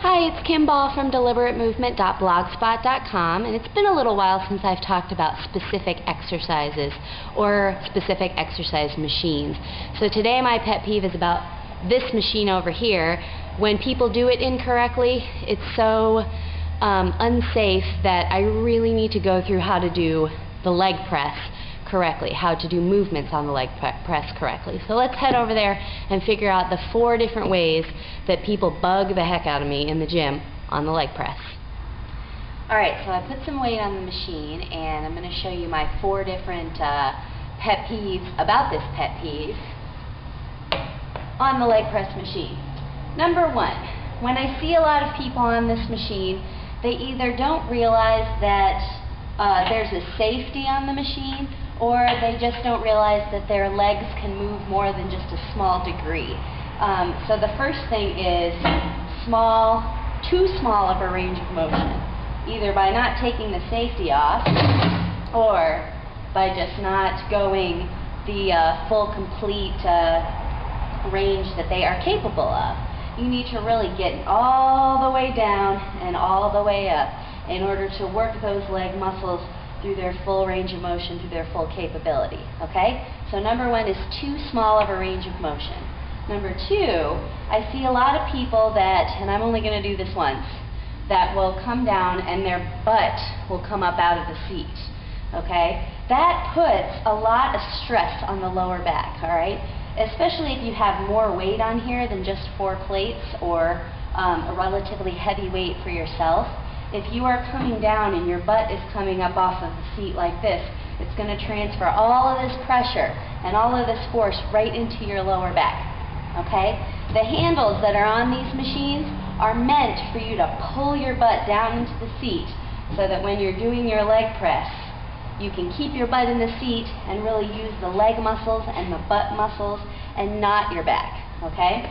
Hi, it's Kim Ball from deliberatemovement.blogspot.com, and it's been a little while since I've talked about specific exercises or specific exercise machines. So today my pet peeve is about this machine over here. When people do it incorrectly, it's so unsafe that I really need to go through how to do the leg press correctly, how to do movements on the leg press correctly. So let's head over there and figure out the 4 different ways that people bug the heck out of me in the gym on the leg press. Alright, so I put some weight on the machine and I'm going to show you my 4 different pet peeves about this pet peeve on the leg press machine. Number 1, when I see a lot of people on this machine, they either don't realize that there's a safety on the machine, or they just don't realize that their legs can move more than just a small degree. So the first thing is too small of a range of motion, either by not taking the safety off or by just not going the full complete range that they are capable of. You need to really get all the way down and all the way up in order to work those leg muscles through their full range of motion, through their full capability, okay? So number 1 is too small of a range of motion. Number 2, I see a lot of people that, and I'm only going to do this once, that will come down and their butt will come up out of the seat, okay? That puts a lot of stress on the lower back, all right? Especially if you have more weight on here than just 4 plates or a relatively heavy weight for yourself. If you are coming down and your butt is coming up off of the seat like this, it's going to transfer all of this pressure and all of this force right into your lower back, okay? The handles that are on these machines are meant for you to pull your butt down into the seat so that when you're doing your leg press, you can keep your butt in the seat and really use the leg muscles and the butt muscles and not your back, okay?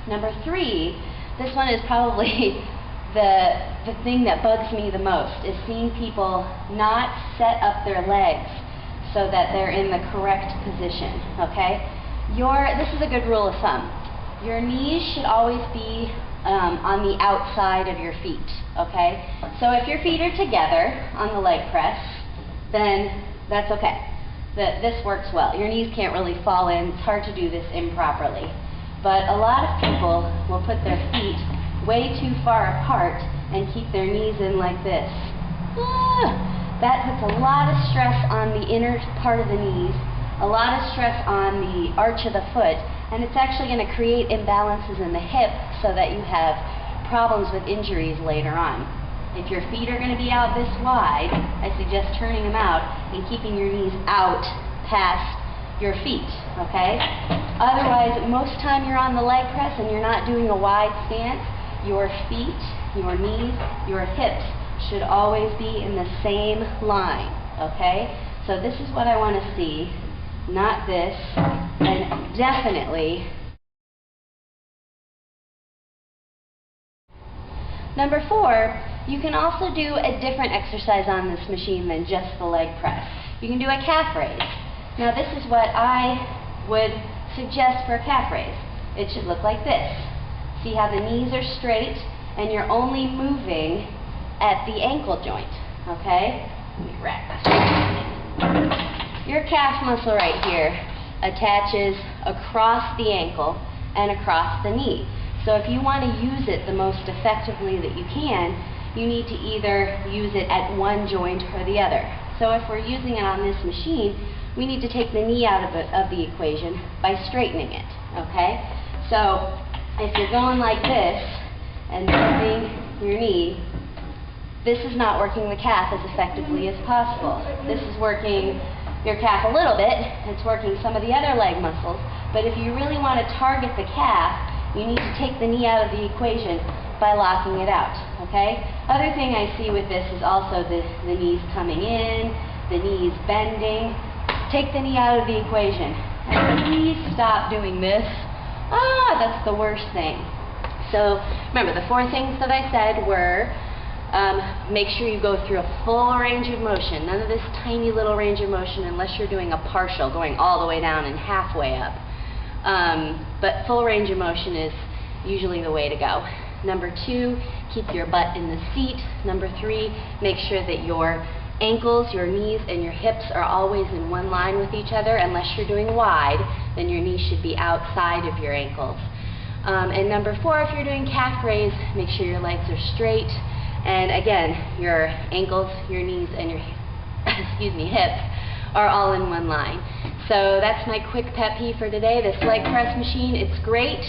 Number 3, this one is probably the thing that bugs me the most, is seeing people not set up their legs so that they're in the correct position, okay? This is a good rule of thumb. Your knees should always be on the outside of your feet, okay? So if your feet are together on the leg press, then that's okay. This works well. Your knees can't really fall in. It's hard to do this improperly. But a lot of people will put their feet way too far apart and keep their knees in like this. That puts a lot of stress on the inner part of the knees, a lot of stress on the arch of the foot, and it's actually going to create imbalances in the hip so that you have problems with injuries later on. If your feet are going to be out this wide, I suggest turning them out and keeping your knees out past your feet, okay? Otherwise, most time you're on the leg press and you're not doing a wide stance, your feet, your knees, your hips should always be in the same line, okay? So this is what I want to see, not this, and definitely. Number 4, you can also do a different exercise on this machine than just the leg press. You can do a calf raise. Now this is what I would suggest for a calf raise. It should look like this. See how the knees are straight and you're only moving at the ankle joint, okay? Let me wrap this. Your calf muscle right here attaches across the ankle and across the knee. So if you want to use it the most effectively that you can, you need to either use it at one joint or the other. So if we're using it on this machine, we need to take the knee out of the equation by straightening it, okay? So if you're going like this and moving your knee, this is not working the calf as effectively as possible. This is working your calf a little bit, it's working some of the other leg muscles, but if you really want to target the calf, you need to take the knee out of the equation by locking it out, okay? Other thing I see with this is also the knees coming in, the knees bending. Take the knee out of the equation. And please stop doing this. That's the worst thing. So remember, the 4 things that I said were make sure you go through a full range of motion. None of this tiny little range of motion unless you're doing a partial, going all the way down and halfway up. But full range of motion is usually the way to go. Number 2, keep your butt in the seat. Number 3, make sure that your ankles, your knees, and your hips are always in one line with each other. Unless you're doing wide, then your knees should be outside of your ankles. And number 4, if you're doing calf raise, make sure your legs are straight. And again, your ankles, your knees, and your hips are all in one line. So that's my quick pet peeve for today. This leg press machine, it's great.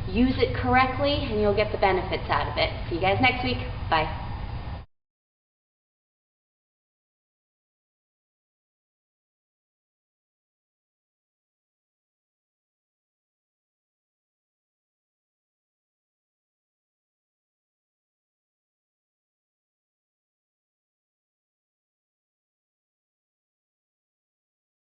Use it correctly and you'll get the benefits out of it. See you guys next week. Bye.